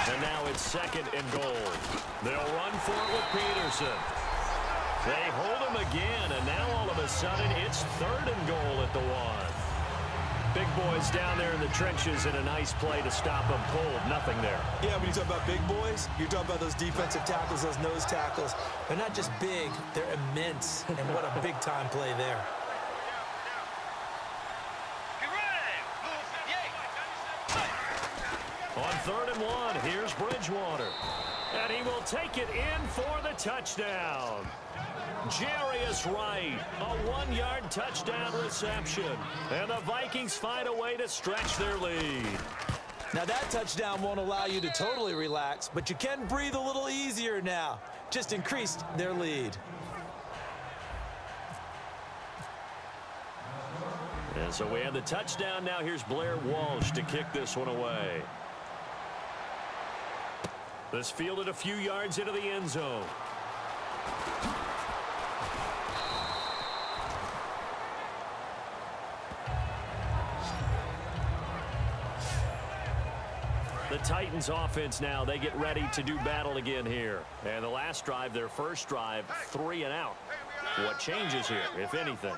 And now it's 2nd and goal. They'll run for it with Peterson. They hold him again, and now all of a sudden it's 3rd and goal at the 1. Big boys down there in the trenches, and a nice play to stop them cold. Nothing there. Yeah, when you talk about big boys, you're talking about those defensive tackles, those nose tackles. They're not just big, they're immense. And what a big-time play there. On 3rd and 1, here's Bridgewater. And he will take it in for the touchdown. Jarius Wright, a 1-yard touchdown reception. And the Vikings find a way to stretch their lead. Now that touchdown won't allow you to totally relax, but you can breathe a little easier now. Just increased their lead. And so we have the touchdown. Now here's Blair Walsh to kick this one away. This fielded a few yards into the end zone. The Titans offense now, they get ready to do battle again here. And the last drive, their first drive, 3 and out. What changes here, if anything?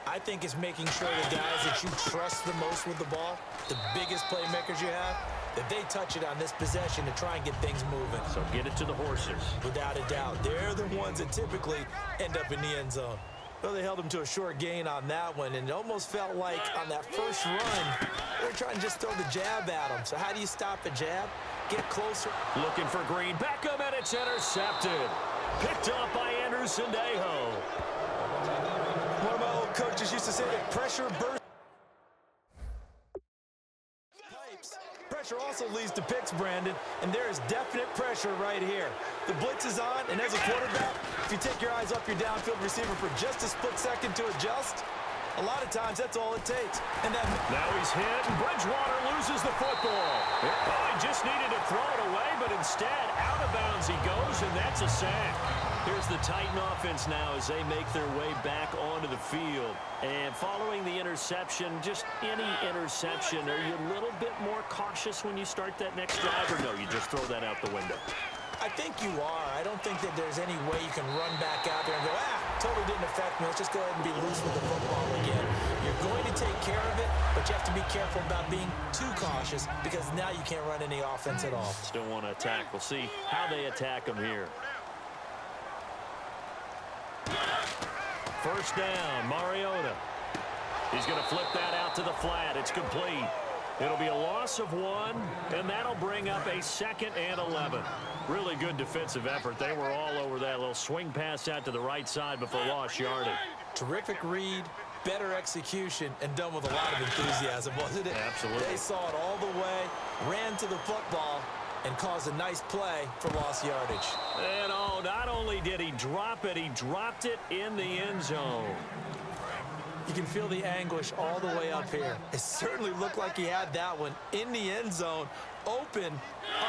I think it's making sure the guys that you trust the most with the ball, the biggest playmakers you have, that they touch it on this possession to try and get things moving. So get it to the horses. Without a doubt. They're the ones that typically end up in the end zone. Well, they held him to a short gain on that one, and it almost felt like on that first run, they were trying to just throw the jab at him. So how do you stop the jab? Get closer. Looking for Green. Beckham, and it's intercepted. Picked up by Andrew Sendejo. One of my old coaches used to say that pressure bursts. Pressure also leads to picks, Brandon, and there is definite pressure right here. The blitz is on, and as a quarterback, if you take your eyes off your downfield receiver for just a split second to adjust, a lot of times that's all it takes. And that now he's hit, and Bridgewater loses the football. Oh, he just needed to throw it away, but instead, out of bounds he goes, and that's a sack. Here's the Titan offense now as they make their way back onto the field. And following the interception, just any interception, are you a little bit more cautious when you start that next drive, or no, you just throw that out the window? I think you are. I don't think that there's any way you can run back out there and go, totally didn't affect me. Let's just go ahead and be loose with the football again. You're going to take care of it, but you have to be careful about being too cautious because now you can't run any offense at all. Still want to attack. We'll see how they attack them here. First down, Mariota. He's going to flip that out to the flat. It's complete. It'll be a loss of 1, and that'll bring up a 2nd and 11. Really good defensive effort. They were all over that little swing pass out to the right side before lost yardage. Terrific read, better execution, and done with a lot of enthusiasm, wasn't it? Absolutely. They saw it all the way, ran to the football, and caused a nice play for lost yardage. And oh, not only did he drop it, he dropped it in the end zone. You can feel the anguish all the way up here. It certainly looked like he had that one in the end zone, open,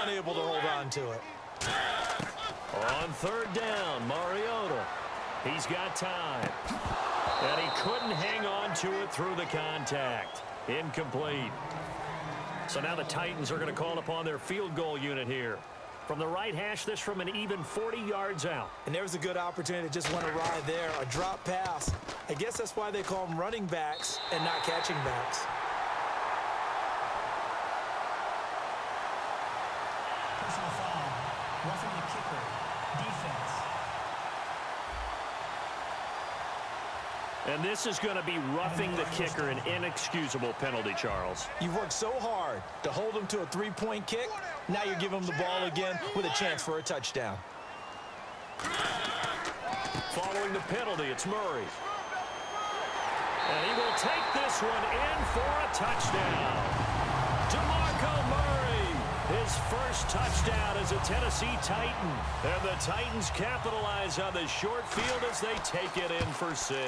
unable to hold on to it. On 3rd down, Mariota. He's got time. And he couldn't hang on to it through the contact. Incomplete. So now the Titans are going to call upon their field goal unit here. From the right hash, this from an even 40 yards out. And there was a good opportunity that just went awry there, a drop pass. I guess that's why they call them running backs and not catching backs. Personal foul, roughing the kicker, defense. And this is going to be roughing the kicker, an inexcusable penalty, Charles. You've worked so hard to hold him to a three-point kick. Now you're giving him the ball again with a chance for a touchdown. Following the penalty, it's Murray. And he will take this one in for a touchdown. DeMarco Murray, his first touchdown as a Tennessee Titan. And the Titans capitalize on the short field as they take it in for 6.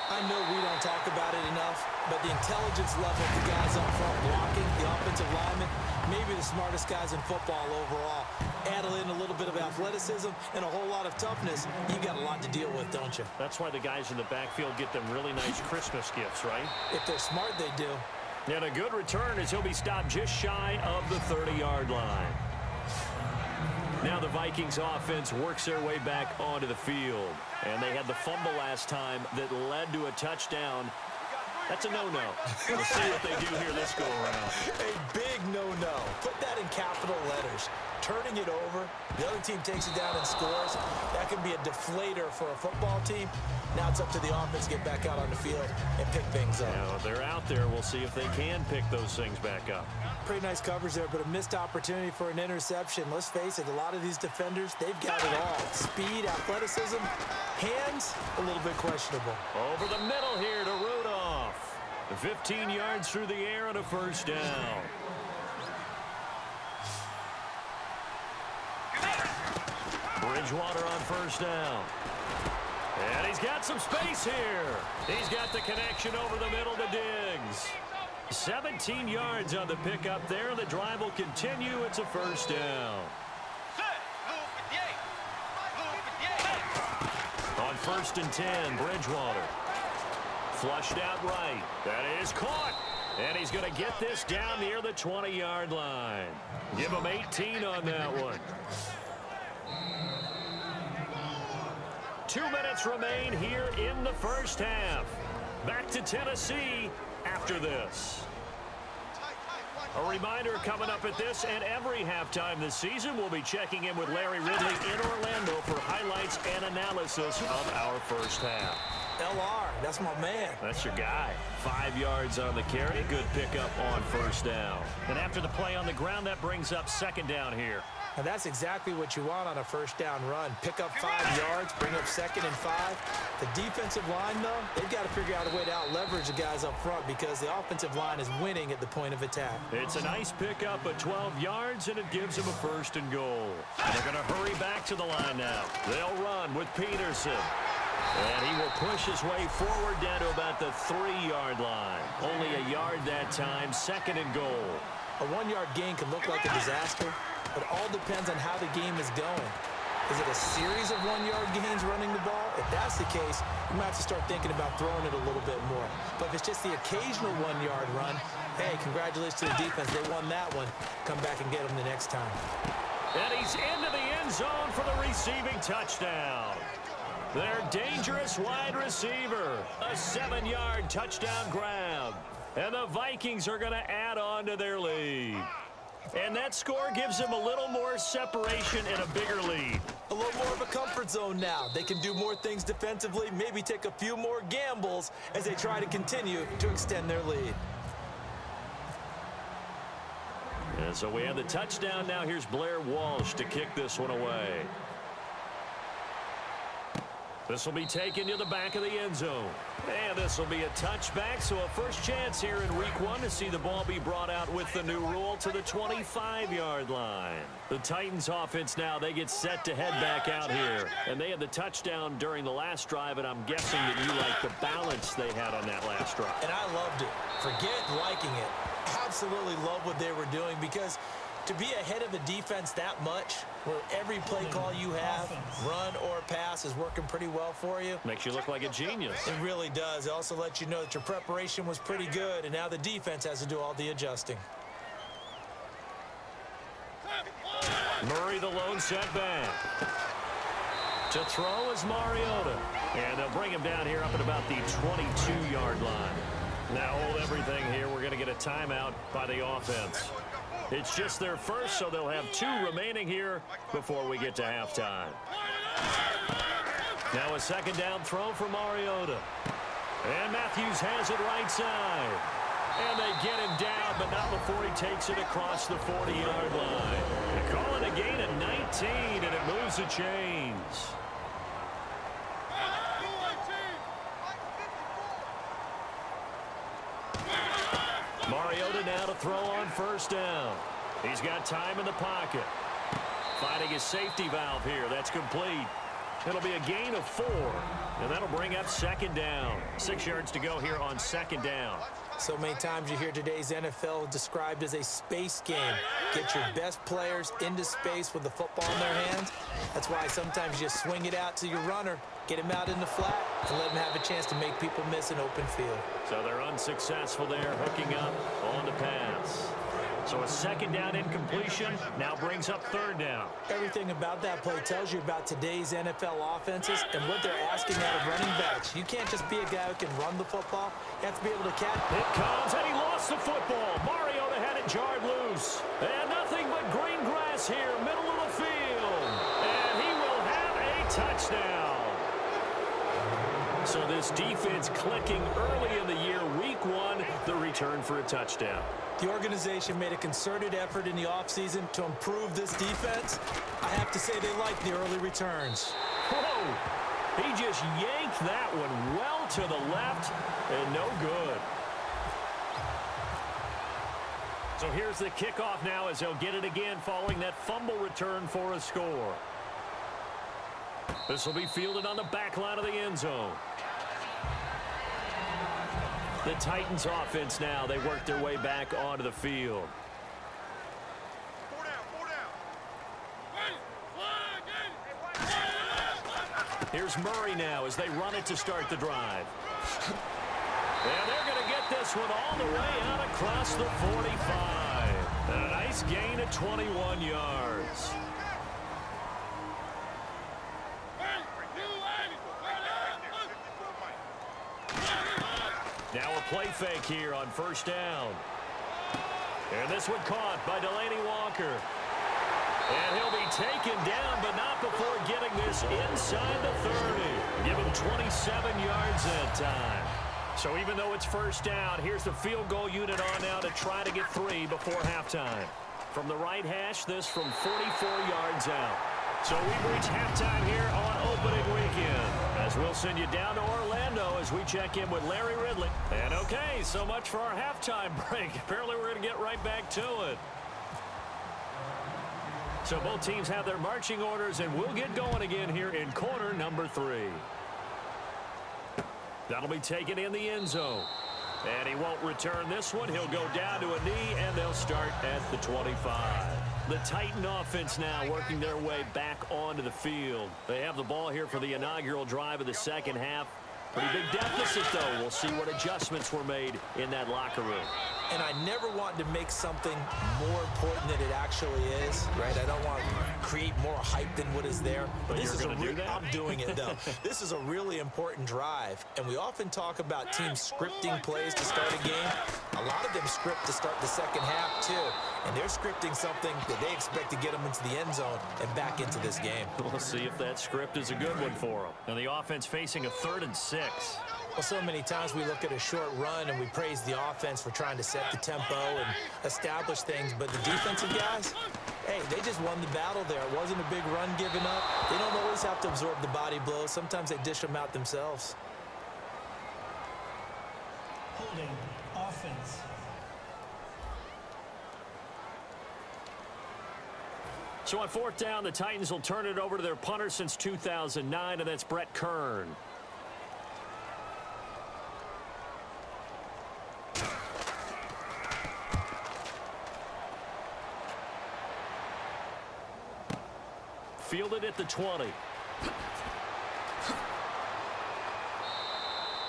I know we don't talk about it enough, but the intelligence level of the guys up front blocking, the offensive linemen, maybe the smartest guys in football overall. Add in a little bit of athleticism and a whole lot of toughness, you got a lot to deal with, don't you? That's why the guys in the backfield get them really nice Christmas gifts, right? If they're smart, they do. And a good return as he'll be stopped just shy of the 30-yard line. Now the Vikings offense works their way back onto the field. And they had the fumble last time that led to a touchdown. That's a no-no. We'll see what they do here this go-around. A big no-no. Put that in capital letters. Turning it over, the other team takes it down and scores. That can be a deflator for a football team. Now it's up to the offense to get back out on the field and pick things up. Now, they're out there. We'll see if they can pick those things back up. Pretty nice coverage there, but a missed opportunity for an interception. Let's face it, a lot of these defenders, they've got it all. Speed, athleticism, hands, a little bit questionable. Over the middle here to Rudolph. 15 yards through the air and a first down. Bridgewater on first down. And he's got some space here. He's got the connection over the middle to Diggs. 17 yards on the pickup there. The drive will continue. It's a first down. On 1st and 10, Bridgewater. Flushed out right. That is caught. And he's going to get this down near the 20-yard line. Give him 18 on that one. 2 minutes remain here in the first half. Back to Tennessee after this. A reminder coming up at this and every halftime this season, we'll be checking in with Larry Ridley in Orlando for highlights and analysis of our first half. LR, that's my man. That's your guy. 5 yards on the carry. Good pickup on first down. And after the play on the ground, that brings up second down here. And that's exactly what you want on a first down run. Pick up 5 yards, bring up 2nd and 5. The defensive line, though, they've got to figure out a way to out-leverage the guys up front because the offensive line is winning at the point of attack. It's a nice pickup at 12 yards, and it gives them a 1st and goal. And they're going to hurry back to the line now. They'll run with Peterson. And he will push his way forward down to about the 3-yard line. Only a yard that time, 2nd and goal. A 1-yard gain can look like a disaster. It all depends on how the game is going. Is it a series of 1-yard gains running the ball? If that's the case, you might have to start thinking about throwing it a little bit more. But if it's just the occasional 1-yard run, hey, congratulations to the defense. They won that one. Come back and get them the next time. And he's into the end zone for the receiving touchdown. Their dangerous wide receiver. A 7-yard touchdown grab. And the Vikings are going to add on to their lead. And that score gives them a little more separation and a bigger lead. A little more of a comfort zone now. They can do more things defensively, maybe take a few more gambles as they try to continue to extend their lead. And so we have the touchdown. Now here's Blair Walsh to kick this one away. This will be taken to the back of the end zone. And this will be a touchback, so a first chance here in week 1 to see the ball be brought out with the new rule to the 25-yard line. The Titans offense now, they get set to head back out here. And they had the touchdown during the last drive, and I'm guessing that you like the balance they had on that last drive. And I loved it. Forget liking it. Absolutely love what they were doing because to be ahead of the defense that much, where every play call you have, run or pass, is working pretty well for you. Makes you look like a genius. It really does. It also lets you know that your preparation was pretty good, and now the defense has to do all the adjusting. Murray, the lone setback. To throw is Mariota. And they'll bring him down here up at about the 22-yard line. Now hold everything here. We're going to get a timeout by the offense. It's just their first, so they'll have 2 remaining here before we get to halftime. Now a second down throw for Mariota. And Matthews has it right side. And they get him down, but not before he takes it across the 40-yard line. They call it a gain of 19, and it moves the chains. Mariota now to throw on first down. He's got time in the pocket. Finding his safety valve here. That's complete. It'll be a gain of 4, and that'll bring up second down. 6 yards to go here on second down. So many times you hear today's NFL described as a space game. Get your best players into space with the football in their hands. That's why sometimes you swing it out to your runner, get him out in the flat, and let him have a chance to make people miss an open field. So they're unsuccessful there, hooking up on the pass. So a second down incompletion now brings up third down. Everything about that play tells you about today's NFL offenses and what they're asking out of running backs. You can't just be a guy who can run the football. You have to be able to catch. It comes, and he lost the football. Mariota had it jarred loose. And nothing but green grass here, middle of the field. And he will have a touchdown. So this defense clicking early in the year, week one, the return for a touchdown. The organization made a concerted effort in the offseason to improve this defense. I have to say they like the early returns. Whoa! He just yanked that one well to the left, and no good. So here's the kickoff now as they'll get it again following that fumble return for a score. This will be fielded on the back line of the end zone. The Titans offense now, they work their way back onto the field. Here's Murray now as they run it to start the drive. And they're going to get this one all the way out across the 45. A nice gain of 21 yards. Now a play fake here on first down. And this one caught by Delaney Walker. And he'll be taken down, but not before getting this inside the 30. Give him 27 yards that time. So even though it's first down, here's the field goal unit on now to try to get 3 before halftime. From the right hash, this from 44 yards out. So we've reached halftime here on opening weekend, as we'll send you down to Orlando as we check in with Larry Ridley. And okay, so much for our halftime break. Apparently we're going to get right back to it. So both teams have their marching orders, and we'll get going again here in quarter number 3. That'll be taken in the end zone. And he won't return this one. He'll go down to a knee, and they'll start at the 25. The Titan offense now working their way back onto the field. They have the ball here for the inaugural drive of the second half. Pretty big deficit, though. We'll see what adjustments were made in that locker room. And I never want to make something more important than it actually is, right? I don't want to create more hype than what is there. But this is going to do that? I'm doing it, though. This is a really important drive. And we often talk about teams scripting plays to start a game. A lot of them script to start the second half, too. And they're scripting something that they expect to get them into the end zone and back into this game. We'll see if that script is a good one for them. And the offense facing a 3rd and 6. Well, so many times we look at a short run and we praise the offense for trying to set the tempo and establish things. But the defensive guys, hey, they just won the battle there. It wasn't a big run given up. They don't always have to absorb the body blows. Sometimes they dish them out themselves. Holding offense. So on 4th down, the Titans will turn it over to their punter since 2009, and that's Brett Kern. Fielded at the 20.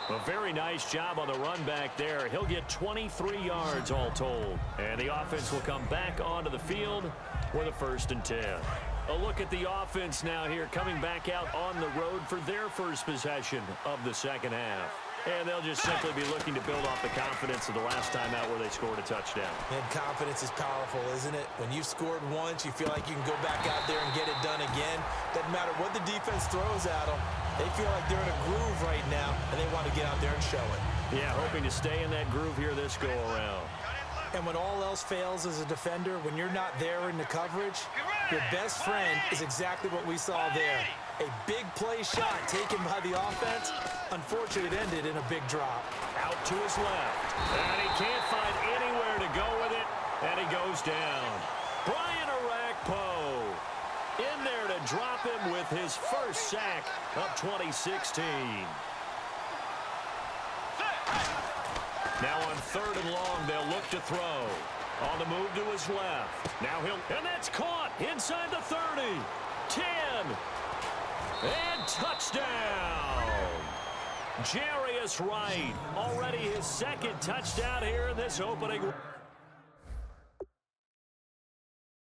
A very nice job on the run back there. He'll get 23 yards all told. And the offense will come back onto the field with a 1st and 10. A look at the offense now here, coming back out on the road for their first possession of the second half. And they'll just simply be looking to build off the confidence of the last time out where they scored a touchdown. And confidence is powerful, isn't it? When you've scored once, you feel like you can go back out there and get it done again. Doesn't matter what the defense throws at them. They feel like they're in a groove right now, and they want to get out there and show it. Yeah, hoping to stay in that groove here this go-around. And when all else fails as a defender, when you're not there in the coverage, your best friend is exactly what we saw there. A big play shot taken by the offense. Unfortunately, it ended in a big drop. Out to his left. And he can't find anywhere to go with it. And he goes down. Brian Orakpo in there to drop him with his first sack of 2016. Now on 3rd and long, they'll look to throw. On the move to his left. Now and that's caught inside the 30. 10. And touchdown. Jarius Wright, already his second touchdown here in this opening.